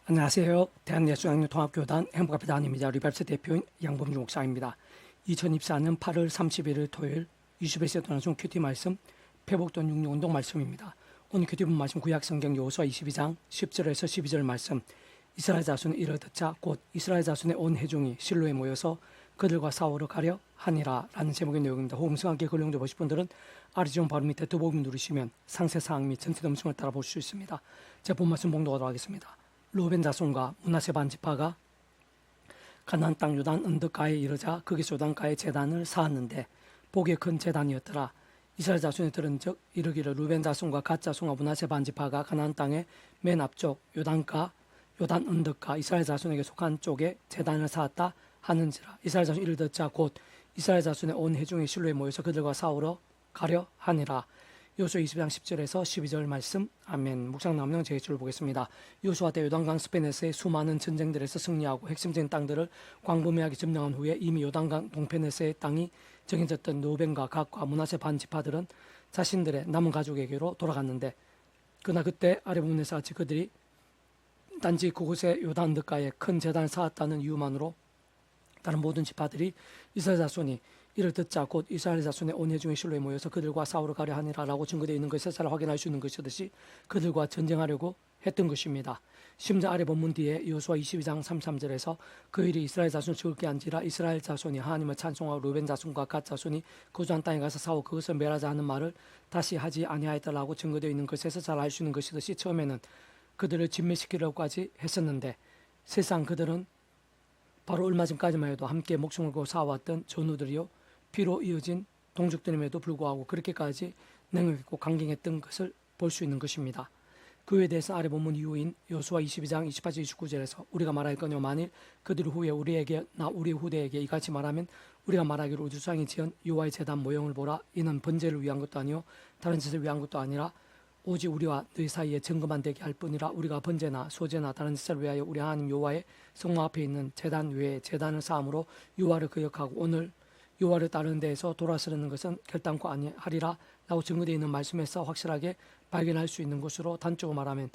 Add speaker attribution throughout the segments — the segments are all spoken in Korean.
Speaker 1: 안녕하세요. 대한예수양육통합교단 행복합의 담임이자 리발스 대표인 양범주 목사입니다. 2024년 8월 31일 토요일 20에서 도나중 큐티 말씀 회복돈 66운동 말씀입니다. 오늘 큐티 본 말씀 구약성경 여호수아 22장 10절에서 12절 말씀. 이스라엘 자손이 이를 듣자 곧 이스라엘 자손의 온 회중이 실로에 모여서 그들과 싸우러 가려 하니라 라는 제목의 내용입니다. 호응성 함께 걸령돼 보실 분들은 아래 지금 바로 밑에 두복음 누르시면 상세사항 및 전체 음성을 따라 볼 수 있습니다. 제가 본 말씀 봉독하도록 하겠습니다. 루벤 자손과 므낫세 반지파가 가나안 땅 요단 언덕가에 이르자 거기서 요단가에 제단을 쌓았는데 보기에 큰 제단이었더라. 이스라엘 자손이 들은즉 이르기를 루벤 자손과 갓 자손과 므낫세 반지파가 가나안 땅의 맨 앞쪽 요단 언덕가 이스라엘 자손에게 속한 쪽에 제단을 쌓았다 하는지라. 이스라엘 자손 이를 듣자 곧 이스라엘 자손의 온 회중이 실로에 모여서 그들과 싸우러 가려 하니라. 여호수아 20장 10절에서 12절 말씀. 아멘. 묵상 남용 제1절 보겠습니다. 여호수아 때 요단강 스페네스의 수많은 전쟁들에서 승리하고 핵심적인 땅들을 광범위하게 점령한 후에 이미 요단강 동페네스의 땅이 정해졌던 루벤과 갓과 므낫세 반지파들은 자신들의 남은 가족에게로 돌아갔는데 그러나 그때 아래 부분에서 같이 그들이 단지 그곳에 요단 언덕가에 큰 제단을 쌓았다는 이유만으로 다른 모든 지파들이 이스라엘 자손이 이를 듣자 곧 이스라엘 자손의 온 회중이 실로에 모여서 그들과 싸우러 가려 하니라 라고 증거되어 있는 것을 잘 확인할 수 있는 것이듯이 그들과 전쟁하려고 했던 것입니다. 심지어 아래 본문 뒤에 여호수아 22장 33절에서 그 일이 이스라엘 자손을 즐겁게 한지라 이스라엘 자손이 하나님을 찬송하고 루벤 자손과 갓 자손이 거주한 땅에 가서 싸워 그것을 멸하자 하는 말을 다시 하지 아니하였다라고 증거되어 있는 것에서 잘 알 수 있는 것이듯이 처음에는 그들을 진멸시키려고까지 했었는데 실상 그들은 바로 얼마 전까지만 해도 함께 목숨을 걸고 싸워왔던 전우들이요 피로 이어진 동족들임에도 불구하고 그렇게까지 능력있고 강경했던 것을 볼 수 있는 것입니다. 그에 대해서 아래 본문 이후인 여호수아 22장 28절 29절에서 우리가 말할거니와 만일 그들 후에 우리에게나 우리 후대에게 이같이 말하면 우리가 말하기를 우주 수상이 지은 여호와의 제단 모형을 보라. 이는 번제를 위한 것도 아니요 다른 짓을 위한 것도 아니라 오직 우리와 너희 사이에 증거만 되게 할 뿐이라. 우리가 번제나 소제나 다른 짓을 위하여 우리 하나님 여호와의 성막 앞에 있는 제단 외에 제단을 쌓음으로 여호와를 거역하고 오늘 여호와를 따르는 데에서 돌아서는 것은 결단코 아니하리라 라고 증거되어 있는 말씀에서 확실하게 발견할 수 있는 것으로 단적으로 말하면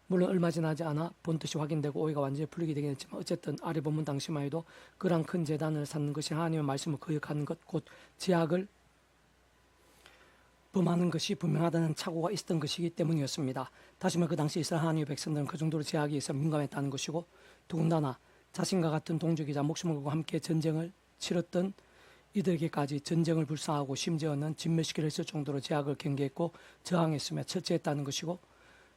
Speaker 1: 물론 얼마 지나지 않아 본뜻이 확인되고 오해가 완전히 풀리게 되긴 했지만 어쨌든 아래 본문 당시만 해도 그러한 큰 제단을 쌓는 것이 하나님의 말씀을 거역하는 것 곧 제약을 범하는 것이 분명하다는 착오가 있었던 것이기 때문이었습니다. 다시 말해 그 당시 이스라엘 하나님의 백성들은 그 정도로 제약에 있어 민감했다는 것이고 더군다나 자신과 같은 동족이자 목숨을 걸고 함께 전쟁을 치렀던 이들에게까지 전쟁을 불사하고 심지어는 진멸시키려 했을 정도로 제약을 경계했고 저항했으며 철저했다는 것이고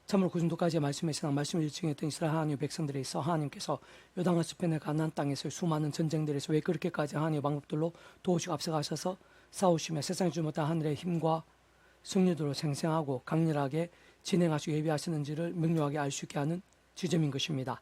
Speaker 1: 참으로 그 정도까지의 말씀에서 말씀을 일증했던 이스라엘 하나님의 백성들에 있어 하나님께서 요단강 서편의 가나안 땅에서의 수많은 전쟁들에서 왜 그렇게까지 하나님의 방법들로 도우시고 앞서가셔서 싸우시며 세상에 주지 못한 하늘의 힘과 승리도로 생생하고 강렬하게 진행하시고 예비하시는지를 명료하게 알 수 있게 하는 지점인 것입니다.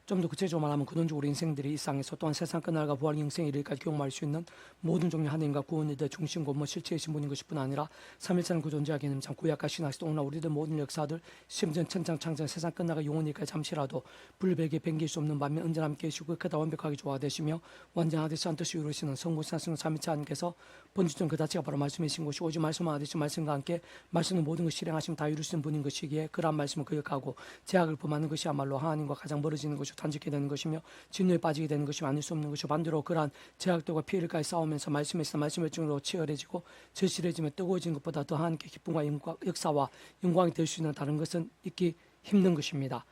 Speaker 1: 좀 더 구체적으로 말하면 근원적으로 인생들이 이 세상에서 또한 세상 끝날과 부활 영생에 이르기까지 경험할 수 있는 모든 종류 하나님과 구원이들 중심고 실체이신 분인 것뿐 아니라 삼일체는 그 존재와 개념 참 구약과 신학시 또한 우리들 모든 역사들 심지어 천장 창정 세상 끝나가 영원히까지 잠시라도 불백에 뱅길 수 없는 반면 언제나 함께 계시고 그다 완벽하게 조화되시며 완전하듯이 한 뜻이 이루시는 성부산 성령 삼위체 하나님께서 본질적인 그 자체가 바로 말씀이신 것이 오직 말씀하듯이 말씀과 함께 말씀은 모든 것을 실행하시면 다 이루시는 분인 것이기에 그러한 말씀을 거역하고 제약을 범하는 것이야말로 하나님과 가장 멀어지는 것이고 단절게 되는 것이며 진노에 빠지게 되는 것이 아닐 수 없는 것이고 반대로 그러한 제약들과 피해를까지 싸우면서 말씀에서 말씀의 중으로 치열해지고 절실해지며 뜨거워지는 것보다 더 하나님께 기쁨과 역사와 영광이 될 수 있는 다른 것은 있기 힘든 것입니다.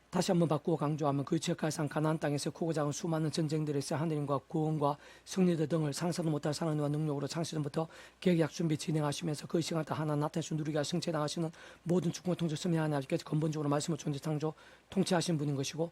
Speaker 1: 다시 한번 바꾸어 강조하면 그 지역가상 가나안 땅에서 크고 작은 수많은 전쟁들에서 하나님과 구원과 승리들 등을 상상도 못할 사랑과 능력으로 창시전부터 계약 준비 진행하시면서 그 시간 때 하나 나타내서 누리게 승체당하시는 모든 주권과 통치 승리 하나님께서 근본적으로 말씀을 존재 창조 통치하신 분인 것이고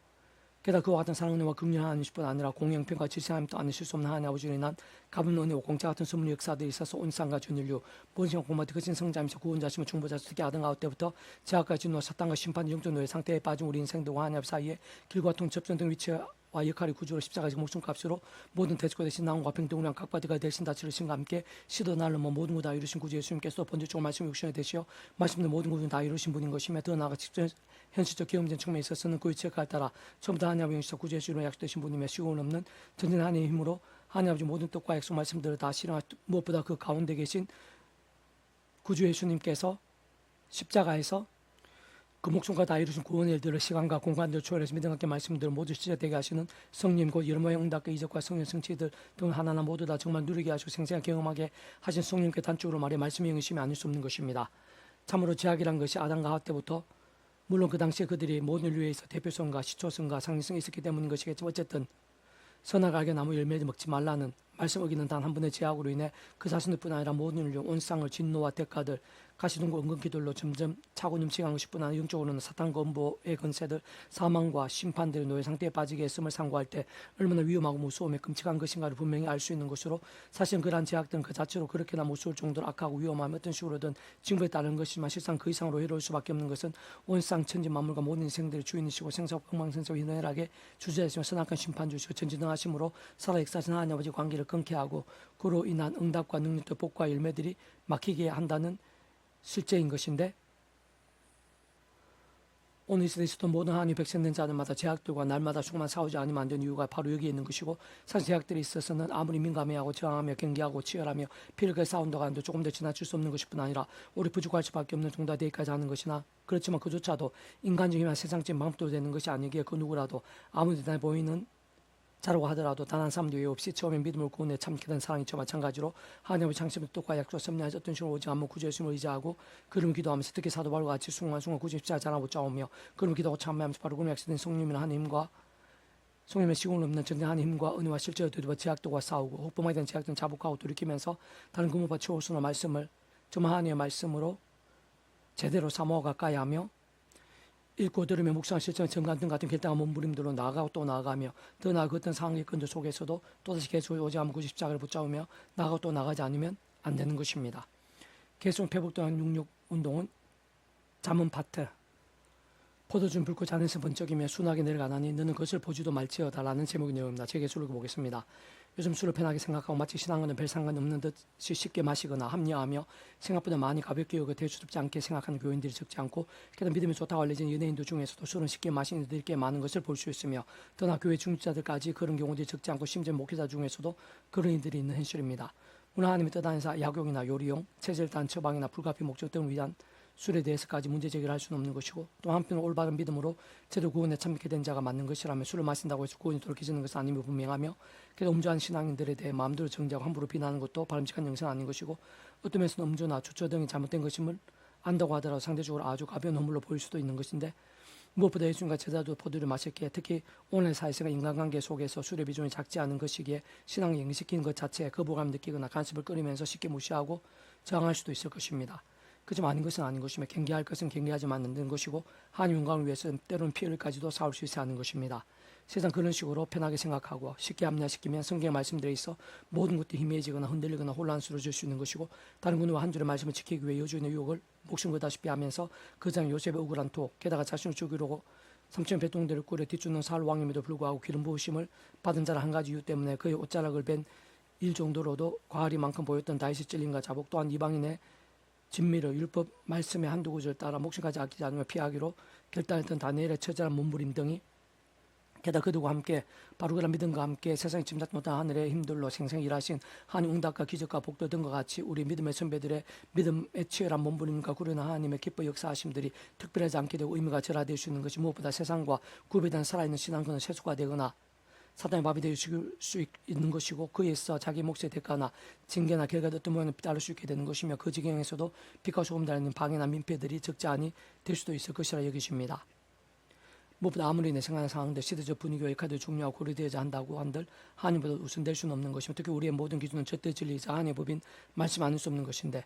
Speaker 1: 게다가 그와 같은 사랑과 은혜와 긍휼 하나님뿐 아니라 공영평과 질서하나님도 아니실 수 없는 하나님 아버지로 인한 가분 은혜와 공짜 같은 선물 역사들이 있어서 온 세상과 전 인류 모든 시간 공마디 거친 성자이면서 구원자시며 중보자시며 특히 아등 아웃 때부터 제약까지 진노와 사탄과 심판 영적 노예 상태에 빠진 우리 인생들과 하나님 사이에 길과 통 접전 등 위치와 역할이 구조로 십자가에서 목숨값으로 모든 대적과 대신 나온과 평등우량 각바디가 되신 다 치르신과 함께 시도 날로 모든 것 다 이루신 구주 예수님께서 번제적으로 말씀 육신에 되시어 말씀도 모든 것을 다 이루신 분인 것이며 더 나아가 직접 현실적 경험적 측면에 있어서는 그 위치에 따라 처음부터 하나님의 영시적 구주 예수로 약속되신 분이며 시공 없는 전진 하나님의 힘으로 하나님 아버지 모든 뜻과 약속 말씀들을 다 실행하 무엇보다 그 가운데 계신 구주 예수님께서 십자가에서 그 목숨과 다 이루신 구원의 일들을 시간과 공간들을 초월해서 믿음 함께 말씀들을 모두 시작되게 하시는 성님 곧 여러 모양 응답과 이적과 성령 성취들 등 하나하나 모두 다 정말 누리게 하시고 생생하게 경험하게 하신 성령께 단적으로 말해 말씀의 영이심이 아닐 수 없는 것입니다. 참으로 제약이란 것이 아담과 하와 때부터 물론 그 당시에 그들이 모든 인류에서 대표성과 시초성과 상징성이 있었기 때문인 것이겠지만 어쨌든 선악을 알게 나무 열매를 먹지 말라는 말씀 어기는 단 한 번의 제약으로 인해 그 자신들뿐 아니라 모든 인류 온 쌍을 진노와 대가들 가시동과 은근기들로 점점 차고 넘치는 것뿐 아니라 영적으로는 사탄 건보의 건세들 사망과 심판들의 노예 상태에 빠지게 했음을 상고할 때 얼마나 위험하고 무서움에 끔찍한 것인가를 분명히 알 수 있는 것으로 사실은 그러한 제약들은 그 자체로 그렇게나 무서울 정도로 악하고 위험하며 어떤 식으로든 징벌에 따르는 것이지만 실상 그 이상으로 해로울 수밖에 없는 것은 온 쌍 천지 만물과 모든 인생들의 주인이시고 생사와 엉망생사와 희노애락에 주제하시며 선악한 심판 주시고 전지능하심으로 살아 역사하신 하나님 아버지 관계를 끊게 하고 그로 인한 응답과 능력과 복과 열매들이 막히게 한다는 실제인 것인데 오늘 이 시대에 있었던 모든 하나님 백성된 자들마다 제약들과 날마다 조금만 싸우지 않으면 안 되는 이유가 바로 여기에 있는 것이고 사실 제약들이 있어서는 아무리 민감해하고 저항하며 경계하고 치열하며 피를 그 싸운다고 하는데 조금 더 지나칠 수 없는 것일 뿐 아니라 우리 부족할 수밖에 없는 정도가 되기까지 하는 것이나 그렇지만 그조차도 인간적이나 세상적인 방법도 되는 것이 아니기에 그 누구라도 아무리 대단해 보이는 자라고 하더라도 단 한 사람도 외 없이 처음에 믿음을 구원에 참기던 사랑이 저 마찬가지로 하나님의 창심의 뜻과 약속 섭리하여 어떤 식으로 오직 않고 구주 예수님을 의지하고 그름 기도하면서 특히 사도 바울과 같이 순간순간 구주 십자가 잘하고 짜오며 그름 기도하고 참여하면서 바로 그름 약속된 성령이나 하나님과 성령의 시공을 없는 전쟁하는 힘과 은혜와 실제로 되돌아 제약들과 싸우고 혹범하게 된 제약들은 자복하고 돌이키면서 다른 근무와 치워수나 말씀을 정말 하나님의 말씀으로 제대로 사모하고 가까이 하며 읽고 들으며 묵상한 실천 정관 등 같은 결단과 몸부림들로 나아가고 또 나아가며 더 나아가 어떤 상황의 근저 속에서도 또다시 계속 오지 않으면 그 십자가를 붙잡으며 나아가고 또 나가지 않으면 안 되는 것입니다. 계속 회복되는 육육 운동은 잠은 파트 포도준 붉고 자네서 번쩍이며 순하게 내려가나니 너는 그것을 보지도 말지어다라는 제목의 내용입니다. 제 개수를 보겠습니다. 요즘 술을 편하게 생각하고 마치 신앙과는 별 상관없는 듯이 쉽게 마시거나 합리화하며 생각보다 많이 가볍게 여겨 대수롭지 않게 생각하는 교인들이 적지 않고 게다가 믿음이 좋다고 알려진 연예인들 중에서도 술은 쉽게 마시는 이들이 꽤 많은 것을 볼 수 있으며 더나 교회 중직자들까지 그런 경우들이 적지 않고 심지어 목회자 중에서도 그런 이들이 있는 현실입니다. 물론 하나님의 뜻 안에서 약용이나 요리용, 체질단 처방이나 불가피 목적 등을 위한 술에 대해서까지 문제 제기를 할 수는 없는 것이고 또 한편으로 올바른 믿음으로 제도 구원에 참게 된 자가 맞는 것이라면 술을 마신다고 해서 구원이 돌이켜지는 것은 아님을 분명하며 그래서 음주한 신앙인들에 대해 마음대로 정죄하고 함부로 비난하는 것도 바람직한 영상은 아닌 것이고 어떤 면에서는 음주나 주초 등이 잘못된 것임을 안다고 하더라도 상대적으로 아주 가벼운 허물로 보일 수도 있는 것인데 무엇보다 예수님과 제자도 포도를 마셨기에 특히 오늘 사회생활 인간관계 속에서 술의 비중이 작지 않은 것이기에 신앙을 영시키는 것 자체에 거부감을 느끼거나 간섭을 끓이면서 쉽게 무시하고 저항할 수도 있을 것입니다. 그지만 아닌 것은 아닌 것이며 경계할 것은 경계하지만 않는 것이고 하나님 영광을 위해서 때로는 피해를까지도 싸울 수 있어야 하는 것입니다. 세상 그런 식으로 편하게 생각하고 쉽게 합리화시키면 성경의 말씀들에 있어 모든 것들이 희미해지거나 흔들리거나 혼란스러워질 수 있는 것이고 다른 군우와 한 줄의 말씀을 지키기 위해 여주인의 유혹을 목숨 걸다시피 하면서 그 장 요셉의 억울한 토 게다가 자신을 죽이려고 3천 배동들을 꾸려 뒤쫓는 사울 왕임에도 불구하고 기름 부으심을 받은 자라 한 가지 이유 때문에 그의 옷자락을 벤 일 정도로도 과할이만큼 보였던 다윗의 찔림과 자복 또한 이방인의 진미를 율법 말씀의 한두 구절 따라 목숨까지 아끼지 않으며 피하기로 결단했던 다니엘의 처절한 몸부림 등이 게다가 그들과 함께 바로 그런 믿음과 함께 세상이 짐작도 못한 하늘의 힘들로 생생히 일하신 하나님 응답과 기적과 복도 등과 같이 우리 믿음의 선배들의 믿음의 치열한 몸부림과 구련한 하나님의 기뻐 역사하심들이 특별하지 않게 되고 의미가 절하될 수 있는 것이 무엇보다 세상과 구별된 살아있는 신앙권은 세수가 되거나 사단의 밥이 될 수 있는 것이고 그에서 자기 몫의 대가나 징계나 결과도 어떤 모양을 따를 수 있게 되는 것이며 그 지경에서도 빛과 소금 달리는 방해나 민폐들이 적지 않이 될 수도 있을 것이라 여기십니다. 무엇보다 아무리 내 생각하는 상황들 시대적 분위기와 역할도 중요하고 고려되어야 한다고 한들 하나님보다 우선될 수는 없는 것이며 특히 우리의 모든 기준은 절대 진리이자 하나님의 법인 말씀 않을 수 없는 것인데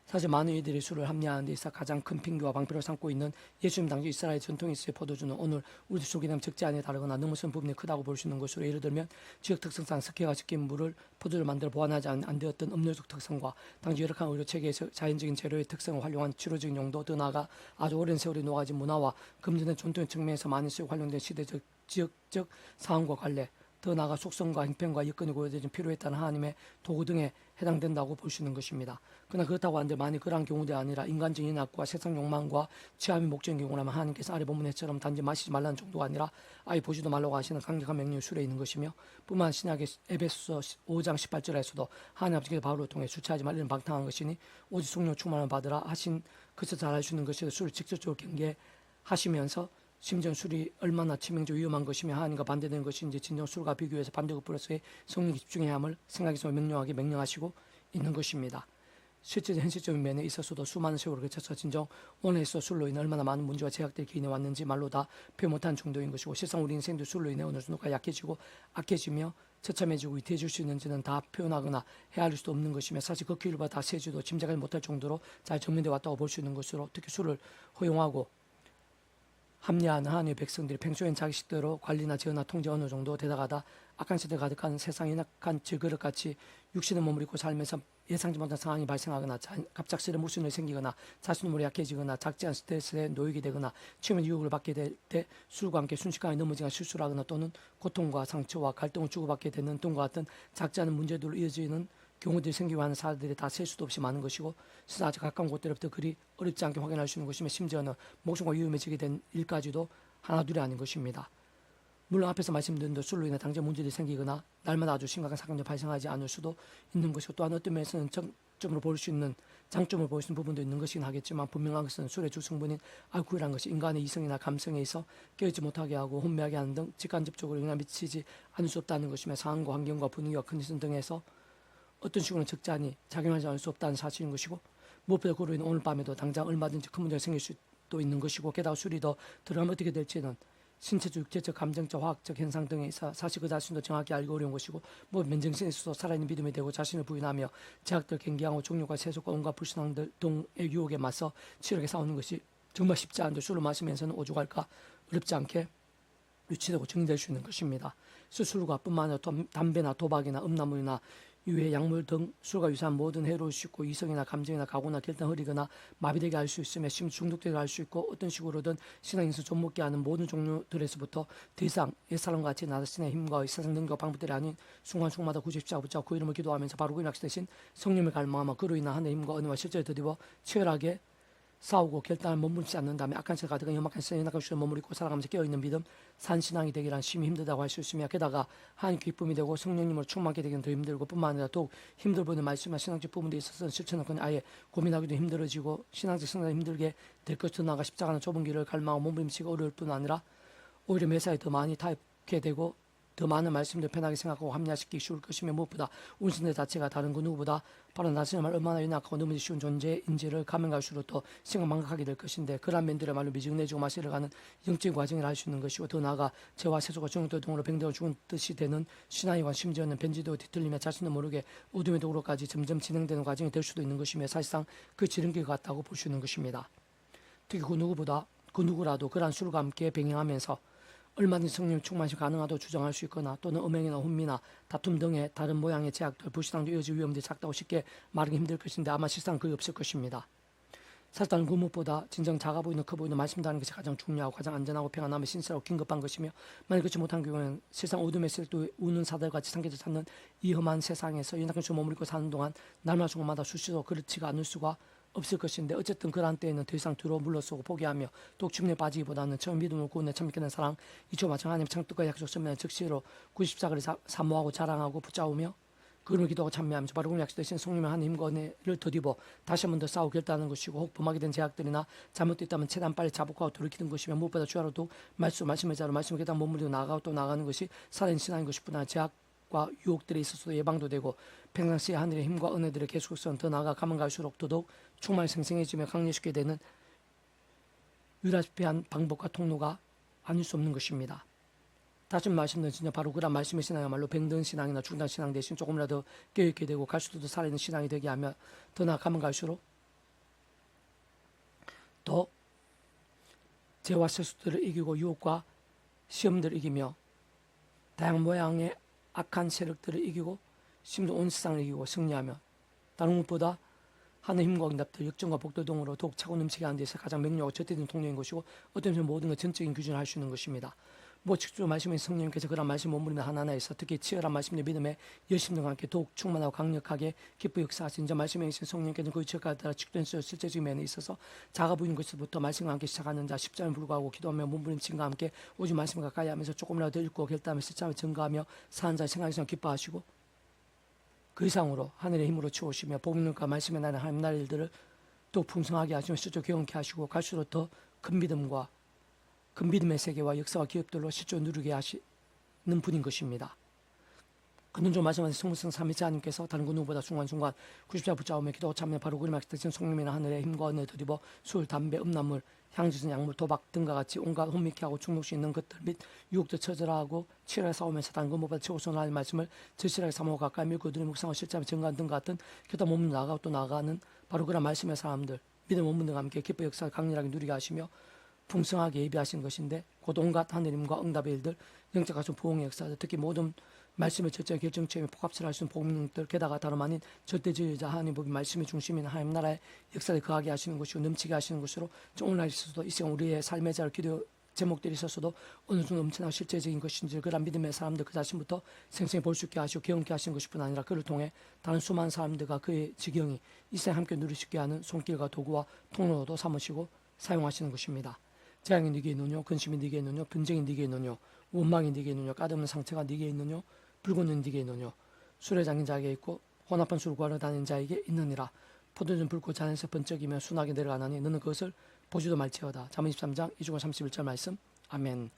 Speaker 1: 사실 많은 이들이 술을 합리화하는 데 있어 가장 큰 핑계와 방패로 삼고 있는 예수님 당시 이스라엘 전통에 있어의 포도주는 오늘 우리 속이남 적지 않게 다르거나 너무 선 부분이 크다고 볼 수 있는 것으로 예를 들면 지역 특성상 석회가 섞인 물을 포도를 만들어 보완하지 안 되었던 음료적 특성과 당시 열악한 의료 체계에서 자연적인 재료의 특성을 활용한 치료적인 용도 더 나아가 아주 오랜 세월이 녹아진 문화와 금전의 전통의 측면에서 많이 쓰여 활용된 시대적 지역적 상황과 관례 더 나아가 속성과 형편과 여건이 고려되진 필요에 따른 하나님의 도구 등에 해당된다고 볼 수 있는 것입니다. 그러나 그렇다고 하는데 만약 그러한 경우도 아니라 인간적인 악과 세상 욕망과 취함이 목적인 경우라면 하나님께서 아래 본문에처럼 단지 마시지 말라는 정도가 아니라 아예 보지도 말라고 하시는 강력한 명령이 술에 있는 것이며 뿐만 신약의 에베소서 5장 18절에서도 하나님 아버지께서 바울을 통해 술 취하지 말라는 방탕한 것이니 오직 성령 충만을 받으라 하신 그것을 잘 알수 있는 것이 술을 직접적으로 경계하지 하시면서 심지어 술이 얼마나 치명적 위험한 것이며 하나님과 반대되는 것인지 진정 술과 비교해서 반대가 플러스에 성령에 집중해야 함을 생각해서 명령하게 명령하시고 있는 것입니다. 실제 현실적인 면에 있어서도 수많은 세월을 거쳐서 진정 원에서 술로 인해 얼마나 많은 문제와 제약들이 기인해 왔는지 말로 다 표현 못한 정도인 것이고, 실상 우리 인생도 술로 인해 어느 정도가 약해지고 악해지며 처참해지고 위태해질 수 있는지는 다 표현하거나 헤아릴 수도 없는 것이며, 사실 그 길보다 세지도 짐작하지 못할 정도로 잘 정리되어 왔다고 볼 수 있는 것으로, 특히 술을 허용하고 합리화하는 하나님의 백성들이 평소엔 자기 식대로 관리나 제어나 통제 어느 정도 되다가다 악한 세대 가득한 세상의 약한 질그릇같이 육신의 몸을 입고 살면서 예상치 못한 상황이 발생하거나 갑작스레 모순이 생기거나 자신의 몸이 약해지거나 작지 않은 스트레스에 놓이게 되거나 치명적 유혹을 받게 될 때 술과 함께 순식간에 넘어지거나 실수를 하거나 또는 고통과 상처와 갈등을 주고받게 되는 등과 같은 작지 않은 문제들로 이어지는 경우들이 생기고 하는 사례들이 다 셀 수도 없이 많은 것이고, 스스로 아주 가까운 곳들로부터 그리 어렵지 않게 확인할 수 있는 것이며, 심지어는 목숨과 위험해지게 된 일까지도 하나둘이 아닌 것입니다. 물론 앞에서 말씀드린 대로 술로 인해 당장 문제들이 생기거나 날마다 아주 심각한 사건이 발생하지 않을 수도 있는 것이고, 또한 어떤 면에서는 장점을 볼 수 있는 부분도 있는 것이긴 하겠지만, 분명한 것은 술의 주 성분인 알코올이라는 것이 인간의 이성이나 감성에 있어 깨어있지 못하게 하고 혼미하게 하는 등 직간접적으로 영향을 미치지 않을 수 없다는 것이며, 상황과 환경과 분위기와 컨디션 등에서 어떤 식으로는 적잖이 작용하지 않을 수 없다는 사실인 것이고, 무엇보다 그로 인해 오늘 밤에도 당장 얼마든지 큰 문제가 생길 수도 있는 것이고, 게다가 술이 더 들어가면 어떻게 될지는 신체적, 육체적, 감정적, 화학적 현상 등에 있어 사실 그 자신도 정확히 알기 어려운 것이고, 맨정신에 있어서 살아있는 믿음이 되고 자신을 부인하며 제약들 경계하고 종류과 세속과 온갖 불신앙들 등의 유혹에 맞서 치열하게 싸우는 것이 정말 쉽지 않은데, 술을 마시면서는 오죽할까 어렵지 않게 유치되고 정리될 수 있는 것입니다. 술과 뿐만 아니라 담배나 도박이나 음란물이나 유해 약물 등 술과 유사한 모든 해로울 수 있고, 이성이나 감정이나 각오나 결단 흐리거나 마비되게 할 수 있으며 심지어 중독되게 할 수 있고, 어떤 식으로든 신앙에서 좀먹게 하는 모든 종류들에서부터 더 이상 옛사람과 같이 나 자신의 힘과 세상 능력과 방법들이 아닌 순간순간마다 구십자가 붙잡고 그 이름을 기도하면서 바로 그 약속 대신 성령을 갈망하며 그로 인한 하나님의 힘과 은혜와 실제를 드디어 치열하게 싸우고 결단을 머무르지 않는 다음에 악한 세 가득한 험악한 세상에 연약한 수에 머무르고 살아가면서 깨어있는 믿음, 산신앙이 되기란 심히 힘들다고 할 수 있으며, 게다가 하나님 기쁨이 되고 성령님으로 충만하게 되기는 더 힘들고, 뿐만 아니라 더욱 힘들 보이는 말씀과 신앙적 부분에 있어서는 실천은 그냥 아예 고민하기도 힘들어지고, 신앙적 성장이 힘들게 될 것도 나아가 십자가는 좁은 길을 갈망하고 몸부림치기 어려울 뿐 아니라 오히려 매사에 더 많이 타협게 되고 더 많은 말씀들 편하게 생각하고 합리화시키기 쉬울 것이며, 무엇보다 운신들 자체가 다른 그 누구보다 바로 나 자신을 얼마나 연약하고 너무나 쉬운 존재인지를 가면 갈수록 더 심각하게 될 것인데, 그러한 면들의 말로 미증내주고 마시러가는 영적인 과정을 할 수 있는 것이고, 더 나아가 죄와 세속과 정욕들 등으로 병들어 죽은 듯이 되는 신앙이와 심지어는 변질되고 뒤틀리며 자신도 모르게 어둠의 도로까지 점점 진행되는 과정이 될 수도 있는 것이며, 사실상 그 지름길 같다고 볼 수 있는 것입니다. 특히 그 누구라도 그러한 술과 함께 병행하면서 얼마든지 성령 충만시 가능하다고 주장할 수 있거나, 또는 음행이나 혼미나 다툼 등의 다른 모양의 제약들, 불신앙도 이어질 위험들이 작다고 쉽게 말하기 힘들 것인데, 아마 실상 그게 없을 것입니다. 사실은 그 무엇보다 진정 작아 보이는 커 보이는 말씀다는 것이 가장 중요하고 가장 안전하고 평안하며 신실하고 긴급한 것이며, 만약 그렇지 못한 경우에는 세상 어둠의 셀도 우는 사들같이 상계를 찾는 이 험한 세상에서 연약한 수 머무르고 사는 동안 날마다 순간마다 수시로 그렇지가 않을 수가 없을 것인데, 어쨌든 그러한 때에는 더 이상 뒤로 물러서고 포기하며 독침에 빠지기보다는 처음 믿음을 구원에 참게 된 사랑, 이초 마찬 하나님 창뜻과 약속 선면에 즉시로 94그를 사모하고 자랑하고 붙잡으며 그름을 기도하고 참여하면서 바로 그 약속되신 성령의 하나님 힘과 은혜를 더디고 다시 한 번 더 싸우고 결단하는 것이고, 혹 범하게 된 제약들이나 잘못됐다면 최대한 빨리 자복하고 돌이키는 것이며, 무엇보다 주야로도 말씀의 자로 말씀을 계단 머무르고 나아가고 또 나아가는 것이 살아있는 신앙인 것뿐 아니라 제약과 유혹들에 있어서도 예방도 되고, 평상시에 하늘의 힘과 은혜들의 계속성, 더 나아가 가면 갈수록 더더욱 충만히 생생해지며 강렬시게 되는 유일한 방법과 통로가 아닐 수 없는 것입니다. 다시 말씀드린 진짜 바로 그런 말씀의 신앙이야말로 병든 신앙이나 중단 신앙 대신 조금이라도 깨어있게 되고 갈수록 더 살아있는 신앙이 되게 하며, 더 나아가면 갈수록 더 죄와 세속들을 이기고 유혹과 시험들을 이기며 다양한 모양의 악한 세력들을 이기고 심지어 온 세상을 이기고 승리하며, 다른 것보다 하늘 힘과 응답들, 역정과 복들 등으로 더욱 차고 넘치게 하는 데서 가장 명료하고 절대적인 통로인 것이고, 어떤 면에서 모든 것 전적인 규준을 할 수 있는 것입니다. 직접 말씀인 성령님께서 그런 말씀 머무르는 하나하나에서 특히 치열한 말씀의 믿음의 열심과 함께 더욱 충만하고 강력하게 기쁘게 역사하신 저 말씀에 계신 성령님께서는 그 지역에 따라 직전에서 실제적인 면에 있어서 작아 보이는 것부터 말씀과 함께 시작하는 자 십자가에 불구하고 기도하며 몸부림침과 함께 오직 말씀을 가까이 하면서 조금이라도 읽고 결단하며 실천을 증거하며 사는 자의 생각에서 기뻐하시고, 그 이상으로 하늘의 힘으로 채우시며 복음과 말씀의 나는 하나님 나라의 일들을 또 풍성하게 하시며 실제 경험케 하시고 갈수록 더 큰 믿음과 그 믿음의 세계와 역사와 기업들로 실존 누리게 하시는 분인 것입니다. 그는 좀 말씀하신 성부성 삼위체 하나님께서 다른 그 누구보다 순간순간 90자 붙잡으며 기도 참여 바로 그림 악신 성령이나 하늘의 힘과 은혜 드리고 술, 담배, 음란물, 향지전, 약물, 도박 등과 같이 온갖 혼미케 하고 중독 수 있는 것들 및 유혹도 처절하고 치열하게 싸우면서 다른 것보다 최우선 하나님의 말씀을 절실하게 삼고 가까이 밀고 드리는 묵상과 실제와 증거하는 등 같은 기도 몸을 나아가고 또 나아가는 바로 그런 말씀의 사람들 믿음 없는 등과 함께 기뻐 역사를 강렬하게 누리게 하시며 풍성하게 예비하신 것인데 곧 온갖 하느님과 응답의 일들 영적 가슴 부흥의 역사들 특히 모든 말씀의 절제와 결정체험에 복합체를 할 수 있는 복음능들 게다가 다름 아닌 절대주의자 하나님 법이 말씀의 중심인 하나님 나라의 역사를 거하게 하시는 것이고 넘치게 하시는 것으로 오늘날 있어서도 이 시간 우리의 삶의 자를 기도 제목들이 있어서도 어느 정도 엄청나고 실제적인 것인지 그런 믿음의 사람들 그 자신부터 생생히 볼 수 있게 하시고 경험케 하시는 것뿐 아니라 그를 통해 다른 수많은 사람들과 그의 지경이 이 세상 함께 누릴 수 있게 하는 손길과 도구와 통로도 삼으시고 사용하시는 것입니다. 재앙이 네게 있느뇨 근심이 네게 있느뇨 분쟁이 네게 있느뇨 원망이 네게 있느뇨 까다로운 상처가 네게 있느뇨 붉은 네게 있느뇨 술에 잠긴 자에게 있고 혼합한 술을 구하러 다니는 자에게 있느니라 포도주 붉고 잔에서 번쩍이며 순하게 내려가나니 너는 그것을 보지도 말지어다. 잠언 23장 2주고 31절 말씀. 아멘.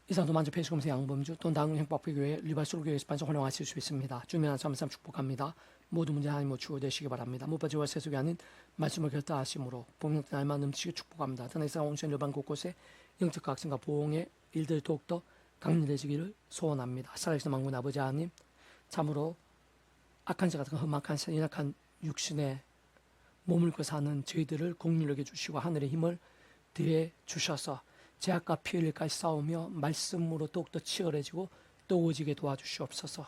Speaker 1: 이상도 만주 폐수검사 양범주 또는 당군 행복교회 리발솔교회에서 반성 활용하실 수 있습니다. 주님의 말씀 축복합니다. 모든 문제 하나님 모치고 되시기 바랍니다. 무바지와 세속이 아닌 말씀을 결단하심으로 복력 날만 넘치게 축복합니다. 더나 이상 온천 열반 곳곳에 영적 각성과 보응의 일들이 더욱더 강렬해지기를 소원합니다. 살아계신 만군 아버지 하나님 참으로 악한 자 같은 험악한 연약한 육신에 몸을 거 사는 저희들을 공률하게 주시고 하늘의 힘을 더해 주셔서 죄악과 피 흘릴까지 싸우며 말씀으로 더욱더 치열해지고 뜨거워지게 도와주시옵소서.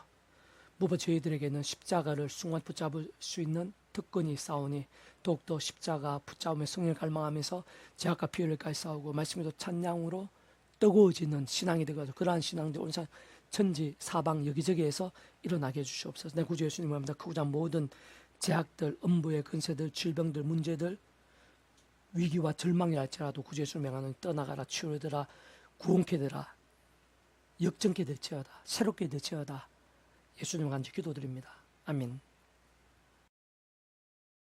Speaker 1: 무엇 저희들에게는 십자가를 순간 붙잡을 수 있는 특권이 있사오니 더욱더 십자가 붙잡으며 성령을 갈망하면서 죄악과 피 흘릴까지 싸우고 말씀에도 찬양으로 뜨거워지는 신앙이 되어서 그러한 신앙들 오늘 천지 사방 여기저기에서 일어나게 해주시옵소서. 내 구주 예수님 합니다. 크고자 모든 제약들, 음부의 근세들, 질병들, 문제들, 위기와 절망이랄지라도 구주 예수를 명하는 떠나가라, 치유되라, 구원케 되라, 역전케 될지어다, 새롭게 될지어다. 예수님 간절히 기도드립니다. 아멘.